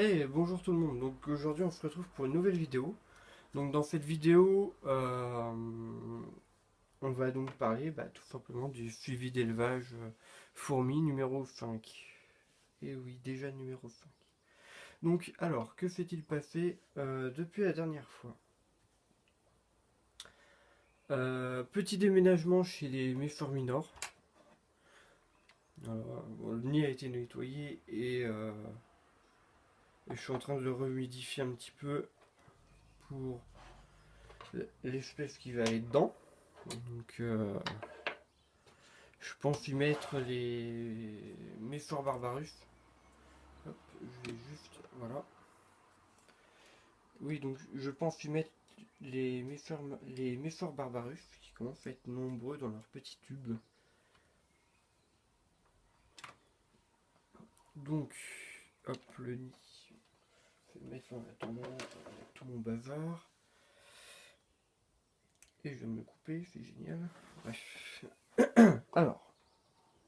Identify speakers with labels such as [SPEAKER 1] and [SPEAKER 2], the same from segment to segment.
[SPEAKER 1] Bonjour tout le monde, donc aujourd'hui on se retrouve pour une nouvelle vidéo. Donc dans cette vidéo, on va donc parler tout simplement du suivi d'élevage fourmi numéro 5. Et oui, déjà numéro 5. Donc alors, que s'est-il passé depuis la dernière fois? Petit déménagement chez les Méforminors. Bon, le nid a été nettoyé et je suis en train de le rehumidifier un petit peu pour l'espèce qui va aller dedans. Donc je pense y mettre les Méphores Barbarus. Hop, je vais juste. Voilà. Oui, donc je pense y mettre les Méphores Barbarus qui commencent à être nombreux dans leur petit tube. Donc, hop, le nid. Je vais le mettre en attendant avec tout mon bazar. Et je vais me le couper, c'est génial. Bref. Alors,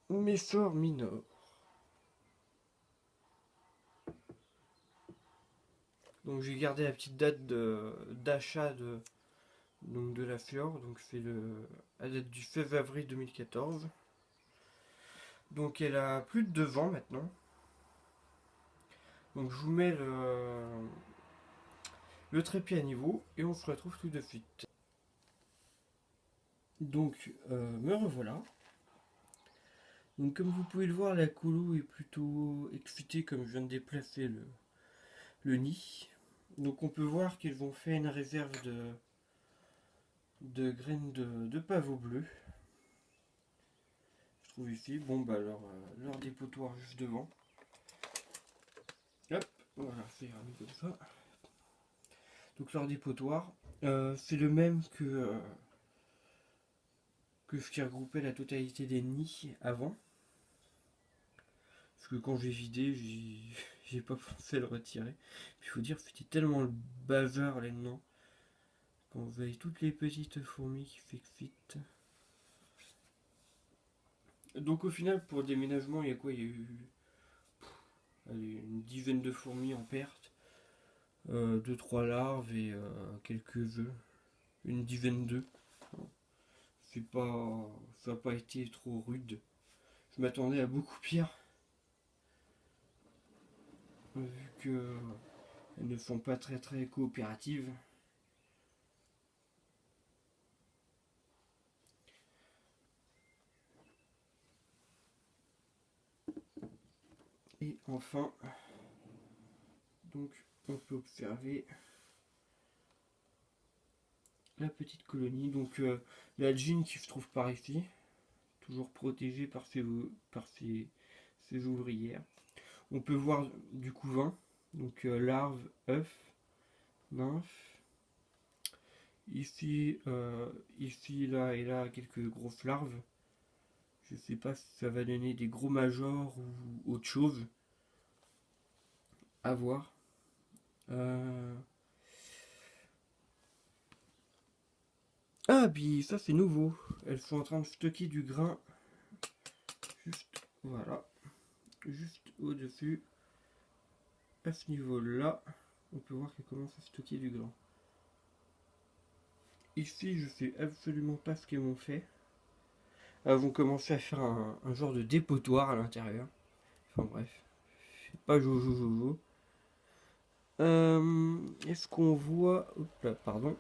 [SPEAKER 1] Méphores minor. Donc j'ai gardé la petite date d'achat de la fleur, donc c'est elle date du 16 avril 2014. Donc elle a plus de 2 ans maintenant. Donc je vous mets le trépied à niveau et on se retrouve tout de suite. Donc me revoilà. Donc comme vous pouvez le voir, la colo est plutôt excitée comme je viens de déplacer le nid. Donc on peut voir qu'elles ont fait une réserve de graines de pavot bleu. Je trouve ici. Bon bah leur dépotoir juste devant. Hop, voilà, c'est remis comme ça. Donc leur dépotoir, c'est le même que ce qui regroupait la totalité des nids avant. Parce que quand j'ai vidé, j'ai pas pensé à le retirer. Puis il faut dire que c'était tellement le bazar là-dedans. Quand vous voyez toutes les petites fourmis qui s'excitent. Donc au final, pour le déménagement, il y a quoi? Il y a eu allez, une dizaine de fourmis en perte. 2-3 larves et quelques œufs. Une dizaine d'œufs. C'est pas, ça n'a pas été trop rude. Je m'attendais à beaucoup pire, vu que elles ne sont pas très très coopératives. Et enfin, donc on peut observer la petite colonie. Donc la Jean qui se trouve par ici, toujours protégée par ses ouvrières. On peut voir du couvain, donc larves, œufs, nymphes. Ici, là et là, quelques grosses larves. Je sais pas si ça va donner des gros majors ou autre chose. À voir. Euh, Ah, puis ça c'est nouveau. Elles sont en train de stocker du grain. Juste, voilà. Juste au-dessus. À ce niveau-là. On peut voir qu'elles commencent à stocker du grain. Ici, je sais absolument pas ce qu'elles m'ont fait. Elles vont commencer à faire un genre de dépotoir à l'intérieur. Enfin bref. C'est pas jojo jojo. Est-ce qu'on voit... Hop là, pardon.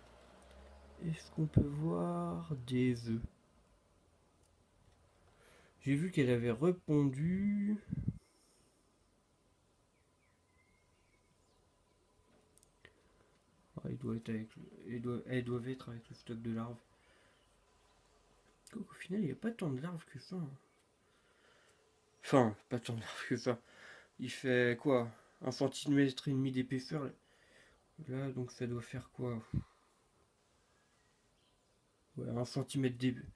[SPEAKER 1] Est-ce qu'on peut voir des œufs? J'ai vu qu'elle avait répondu. Ah, elles doivent être avec le stock de larves. Au final, il n'y a pas tant de larves que ça, hein. Enfin, pas tant de larves que ça. Il fait quoi? 1,5 cm d'épaisseur. Là, donc ça doit faire quoi? Ouais, 1 cm d'épaisseur.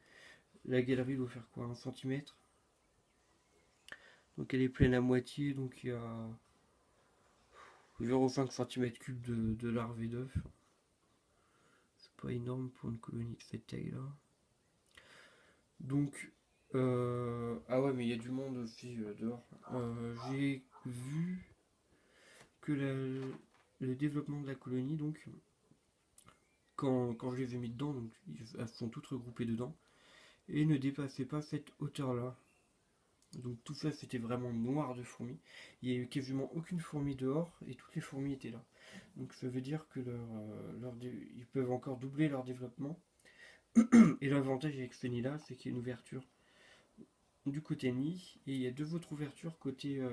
[SPEAKER 1] La galerie doit faire quoi? 1 cm. Donc elle est pleine à moitié, donc il y a 0,5 cm3 de larves et d'œufs. C'est pas énorme pour une colonie de cette taille là. Donc, ah ouais, mais il y a du monde aussi dehors. J'ai vu que le développement de la colonie, donc, quand je les ai mis dedans, donc elles sont toutes regroupées dedans, et ne dépassait pas cette hauteur-là. Donc tout ça, c'était vraiment noir de fourmis. Il n'y a eu quasiment aucune fourmi dehors, et toutes les fourmis étaient là. Donc ça veut dire que ils peuvent encore doubler leur développement. Et l'avantage avec ce nid-là, c'est qu'il y a une ouverture du côté nid, et il y a deux autres ouvertures côté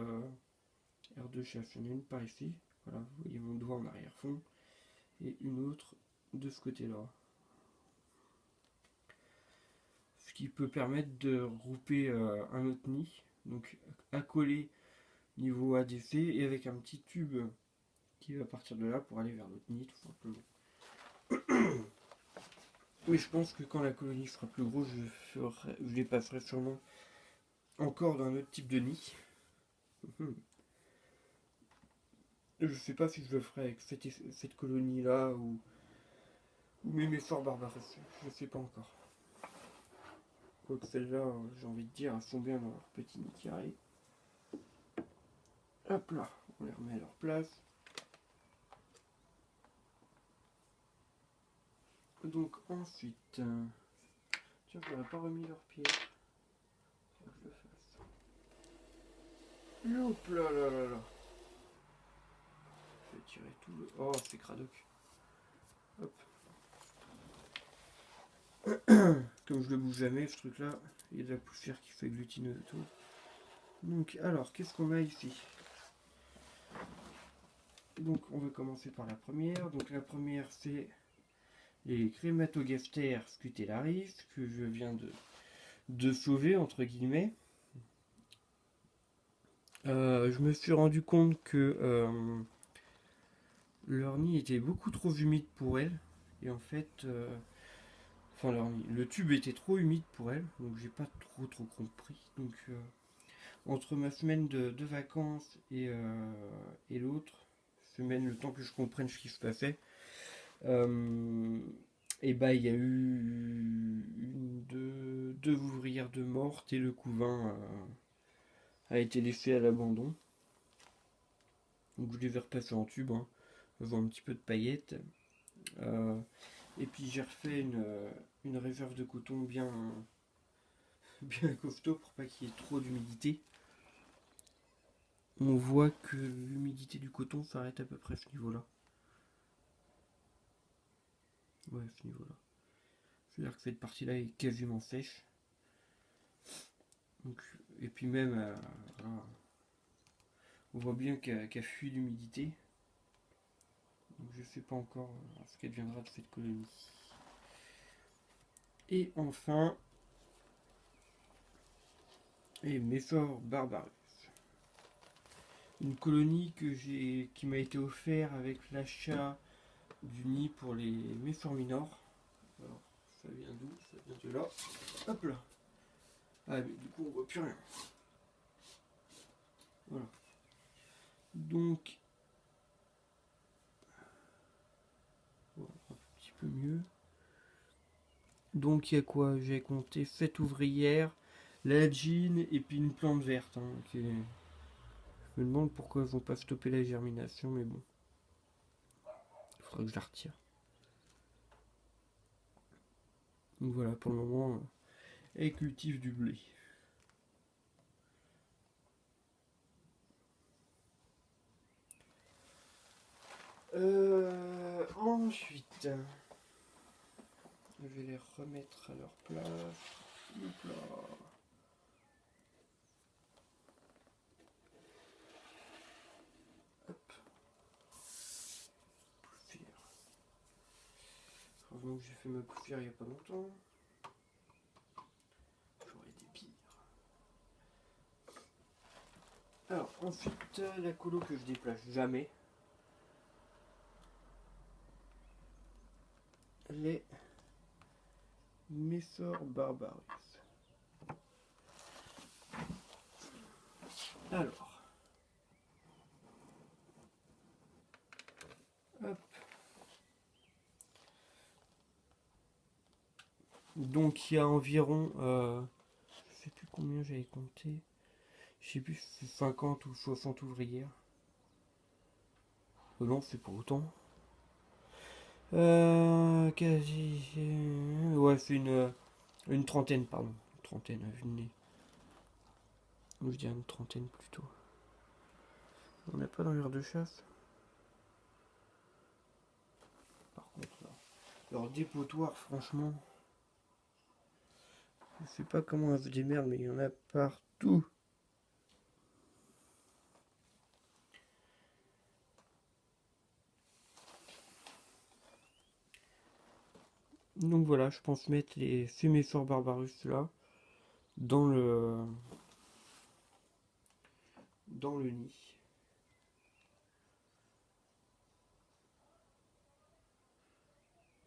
[SPEAKER 1] R2 chef. Il y en a une par ici, voilà, vous voyez mon doigt en arrière-fond, et une autre de ce côté-là. Ce qui peut permettre de regrouper un autre nid, donc accolé niveau ADC, et avec un petit tube qui va partir de là pour aller vers l'autre nid, tout simplement. Mais je pense que quand la colonie sera plus grosse, je les passerai sûrement encore d'un autre type de nid. Je sais pas si je le ferai avec cette colonie là ou même mes forts barbares. Je sais pas encore. Quoique celles-là, j'ai envie de dire, elles sont bien dans leur petit nid carré. Hop là, on les remet à leur place. Donc ensuite, tiens, je n'aurais pas remis leurs pieds. Faut que je le fasse. Hop là là là là. Je vais tirer tout le. Oh, c'est cradoc. Hop. Comme je le bouge jamais, ce truc là, il y a de la poussière qui fait glutiner autour. Donc, alors, qu'est-ce qu'on a ici? Donc, on va commencer par la première. Donc, la première, c'est les Crématogastères scutellaris que je viens de sauver, entre guillemets. Je me suis rendu compte que leur nid était beaucoup trop humide pour elles. Et en fait, enfin, le tube était trop humide pour elles. Donc, j'ai pas trop compris. Donc, entre ma semaine de vacances et l'autre semaine, le temps que je comprenne ce qui se passait, et bah il y a eu deux ouvrières de mortes et le couvain a été laissé à l'abandon. Donc je les ai repassés en tube, hein, avoir un petit peu de paillettes. Et puis j'ai refait une réserve de coton bien costaud pour pas qu'il y ait trop d'humidité. On voit que l'humidité du coton s'arrête à peu près à ce niveau-là. Ouais, à ce niveau-là. C'est-à-dire que cette partie-là est quasiment sèche. Donc, et puis même, voilà, on voit bien qu'elle fuit l'humidité. Donc je sais pas encore ce qu'elle deviendra de cette colonie. Et enfin, les Méphore barbarus. Une colonie qui m'a été offerte avec l'achat du nid pour les Méphore minors. Alors, ça vient d'où? Ça vient de là. Hop là. Ah, mais du coup, on voit plus rien. Voilà. Donc, voilà, un petit peu mieux. Donc, il y a quoi? J'ai compté 7 ouvrières, la jean et puis une plante verte. Hein, je me demande pourquoi elles vont pas stopper la germination, mais bon. Il faudra que je la retire. Donc voilà, pour le moment, elle cultive du blé. Ensuite, je vais les remettre à leur place. Hop là. Hop. Poussière. Heureusement que j'ai fait ma poussière il n'y a pas longtemps. J'aurais des pires. Alors, ensuite, la colo que je déplace jamais. Les Méphore barbarus. Alors, hop. Donc il y a environ, je sais plus combien j'avais compté, je sais plus si c'est 50 ou 60 ouvrières. Non, c'est pour autant. Quasi. Ouais, c'est une trentaine, pardon. Une trentaine à vue de nez. Je dirais une trentaine plutôt. On n'a pas dans l'air de chasse. Par contre, là. Alors, dépotoir, franchement. Je sais pas comment on se démerde, mais il y en a partout. Donc voilà, je pense mettre les Séméphores Barbarus là dans le nid.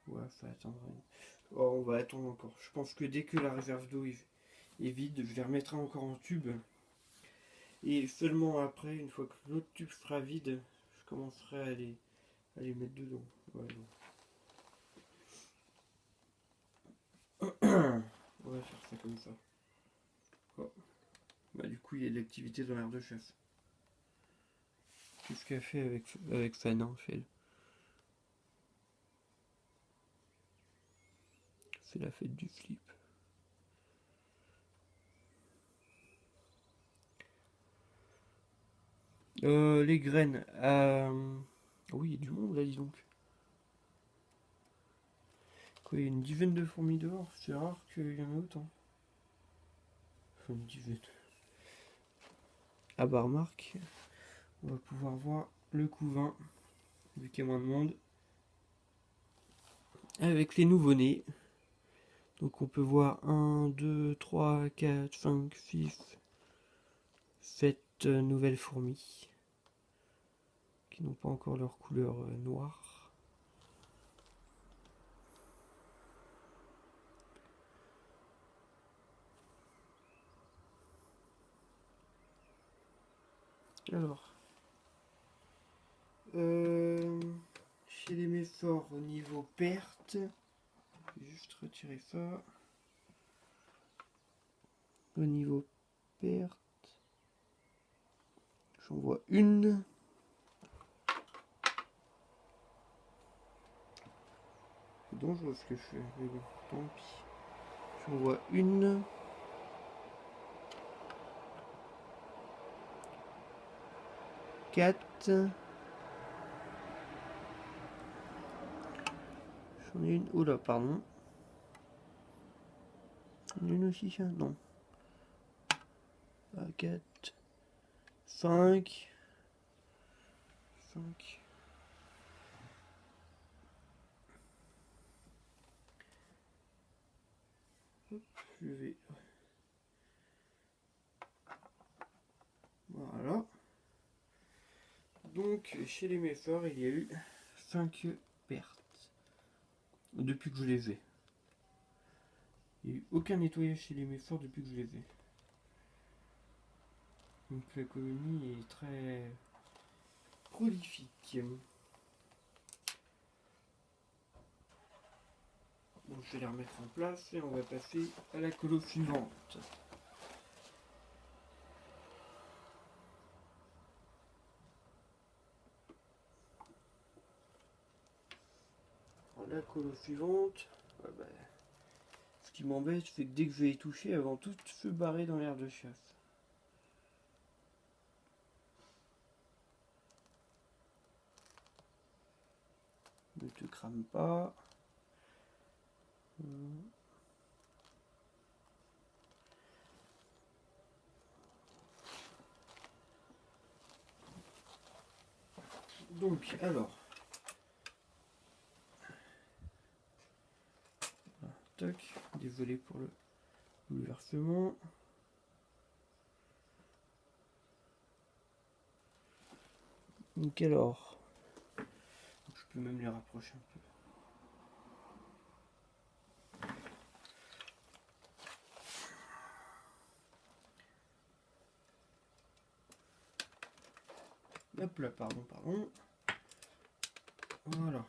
[SPEAKER 1] Ouais, faut attendre. Oh, on va attendre encore. Je pense que dès que la réserve d'eau est vide, je les remettrai encore en tube. Et seulement après, une fois que l'autre tube sera vide, je commencerai à les mettre dedans. Ouais, on va faire ça comme ça. Oh. Bah, du coup, il y a de l'activité dans l'air de chasse. Qu'est-ce qu'elle fait avec Fanin, elle? C'est la fête du flip. Les graines. Oui, il y a du monde là, dis donc. Quoi, il y a une dizaine de fourmis dehors. C'est rare qu'il y en ait autant. Enfin, une dizaine. Ah bah remarque, on va pouvoir voir le couvain, vu qu'il y a moins de monde. Avec les nouveau-nés. Donc on peut voir 1, 2, 3, 4, 5, 6, 7 nouvelles fourmis. Qui n'ont pas encore leur couleur noire. Alors, chez les méphores au niveau perte, je vais juste retirer ça. Au niveau perte, j'en vois une. C'est dangereux ce que je fais, mais bon, tant pis. J'en vois une. 4. J'en ai une. Oula, pardon. J'en ai une aussi, ça? Non. 4. 5. 5. Hop, je vais. Voilà. Donc, chez les méphores, il y a eu 5 pertes. Depuis que je les ai. Il n'y a eu aucun nettoyage chez les méphores depuis que je les ai. Donc la colonie est très prolifique. Bon, je vais les remettre en place et on va passer à la colo suivante. Alors, la colo suivante, bah, ce qui m'embête, c'est que dès que je vais y toucher, elles vont toutes se barrer dans l'air de chasse. Ne te crame pas. Donc, alors. Toc, désolé pour le bouleversement. Donc alors, je peux même les rapprocher un peu. Hop là, pardon. Voilà.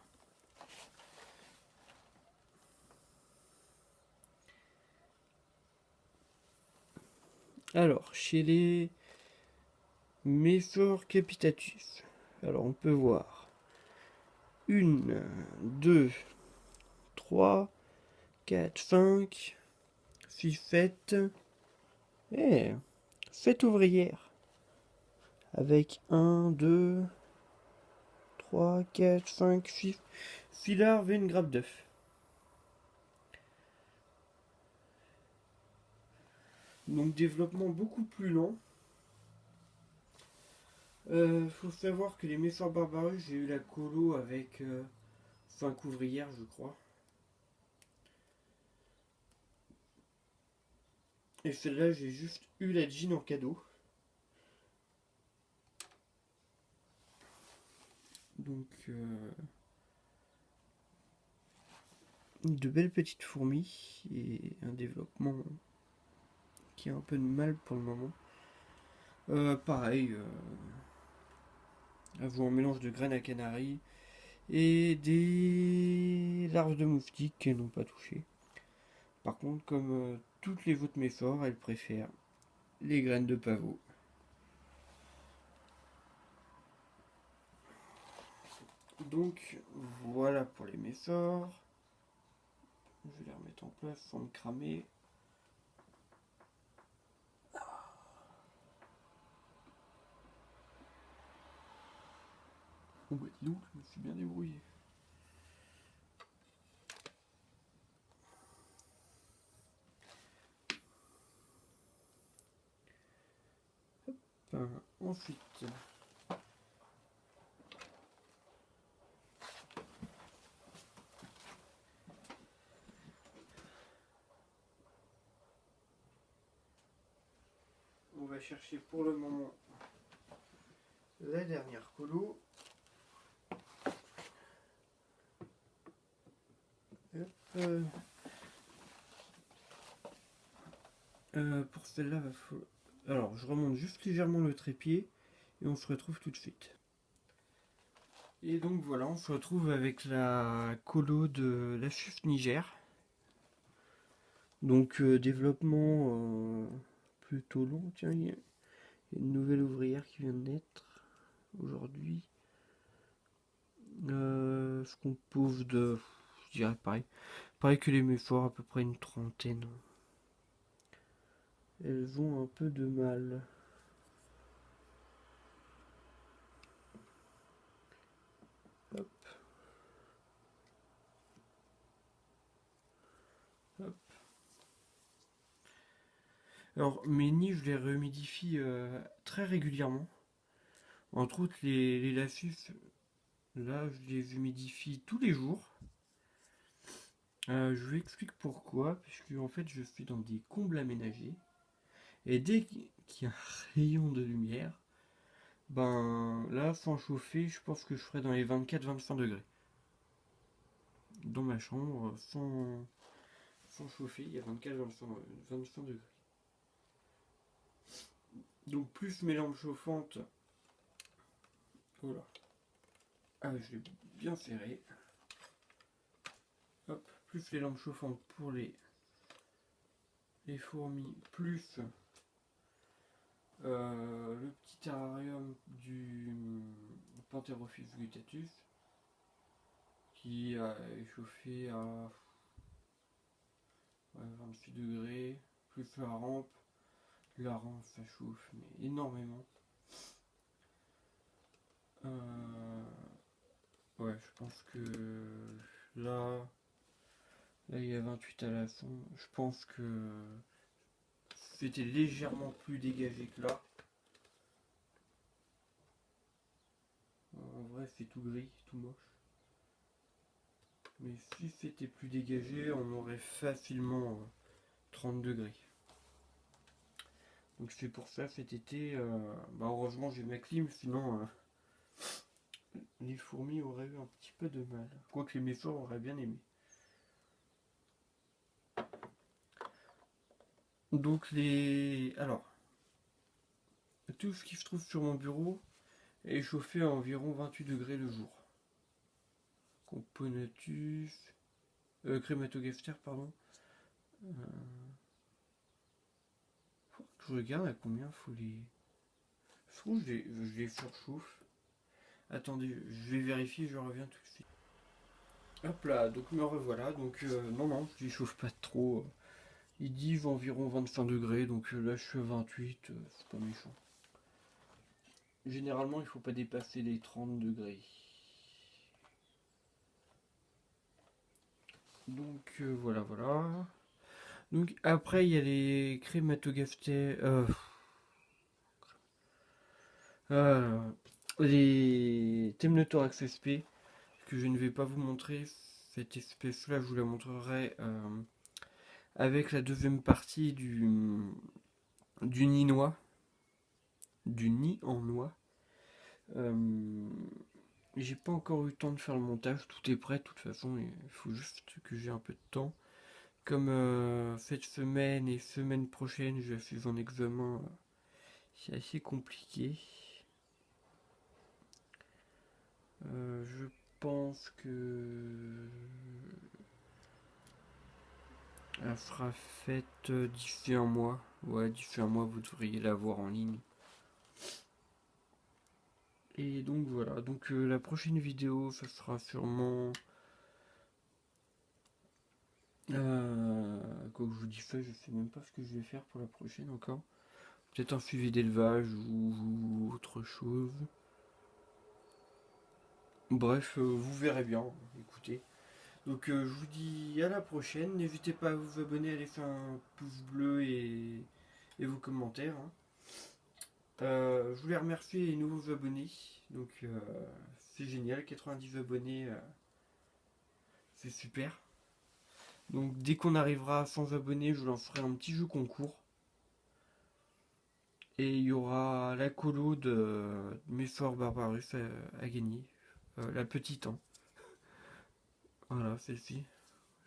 [SPEAKER 1] Alors, chez les méphores capitatus, alors on peut voir 1, 2, 3, 4, 5, 6 fêtes. Eh, fête ouvrière. Avec 1, 2, 3, 4, 5, 6 filards et une grappe d'œuf. Donc développement beaucoup plus lent. Faut savoir que les méforts barbarus, j'ai eu la colo avec 5 ouvrières, je crois. Et celle-là, j'ai juste eu la jean en cadeau. Donc, de belles petites fourmis et un développement qui a un peu de mal pour le moment. Pareil, avoir un mélange de graines à canari et des larves de moustiques qu'elles n'ont pas touché. Par contre, comme toutes les autres méforts, elles préfèrent les graines de pavot. Donc voilà pour les méforts. Je vais les remettre en place sans me cramer. Oh bah dis donc, je me suis bien débrouillé. Ensuite, on va chercher pour le moment la dernière colo. Pour celle-là, va falloir... Alors, je remonte juste légèrement le trépied et on se retrouve tout de suite. Et donc voilà, on se retrouve avec la colo de la FUF Niger. Donc développement plutôt long. Tiens, il y a une nouvelle ouvrière qui vient de naître aujourd'hui. Se compose de, je dirais pareil que les méforts, à peu près une trentaine. Elles ont un peu de mal. Hop. Hop. Alors mes nids, je les réhumidifie très régulièrement. Entre autres les lafus, là je les humidifie tous les jours. Je vous explique pourquoi, puisque en fait je suis dans des combles aménagés. Et dès qu'il y a un rayon de lumière, ben là sans chauffer, je pense que je ferai dans les 24-25 degrés. Dans ma chambre, sans chauffer, il y a 24-25 degrés. Donc plus mes lampes chauffantes. Voilà. Ah, je l'ai bien serré. Hop, plus les lampes chauffantes pour les fourmis, plus le petit terrarium du Pantherophis guttatus qui a échauffé à 28 degrés, plus la rampe. La rampe ça chauffe mais énormément. Ouais, je pense que là il y a 28 à la fin. Je pense que c'était légèrement plus dégagé que là. En vrai, c'est tout gris, tout moche. Mais si c'était plus dégagé, on aurait facilement 30 degrés. Donc c'est pour ça cet été, heureusement j'ai ma clim, sinon les fourmis auraient eu un petit peu de mal. Quoique les méforts auraient bien aimé. Donc alors, tout ce qui se trouve sur mon bureau est chauffé à environ 28 degrés le jour. Componatus, Crématogafter, pardon. Faut que je regarde à combien faut les... Je trouve que je les surchauffe. Attendez, je vais vérifier, je reviens tout de suite. Hop là, donc me revoilà. Donc non, non, je chauffe pas trop. Il dit environ 25 degrés, donc là je suis à 28, c'est pas méchant. Généralement, il faut pas dépasser les 30 degrés. Donc voilà, voilà. Donc après, il y a les crématogaftés. Euh, les Temnothorax SP, que je ne vais pas vous montrer. Cette espèce-là, je vous la montrerai avec la deuxième partie du nid noix. Du nid en noix. Euh, j'ai pas encore eu le temps de faire le montage, tout est prêt de toute façon, il faut juste que j'ai un peu de temps. Comme cette semaine et semaine prochaine, je suis en examen, c'est assez compliqué. Je pense que elle sera faite d'ici un mois. Ouais, d'ici un mois, vous devriez la voir en ligne. Et donc voilà, donc la prochaine vidéo, ça sera sûrement... Quoi que je vous dis ça, je sais même pas ce que je vais faire pour la prochaine encore. Peut-être un suivi d'élevage ou autre chose. Bref, vous verrez bien, écoutez. Donc je vous dis à la prochaine. N'hésitez pas à vous abonner, à laisser un pouce bleu et vos commentaires, hein. Je voulais remercier les nouveaux abonnés. Donc c'est génial, 90 abonnés, c'est super. Donc dès qu'on arrivera à 100 abonnés, je lancerai un petit jeu concours. Et il y aura la colo de Méphore Barbarus à gagner. La petite, hein. Voilà, celle-ci.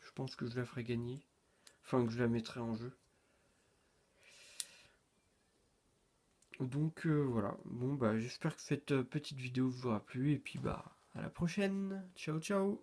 [SPEAKER 1] Je pense que je la ferai gagner. Enfin, que je la mettrai en jeu. Donc voilà. Bon, bah, j'espère que cette petite vidéo vous aura plu. Et puis, bah, à la prochaine. Ciao, ciao.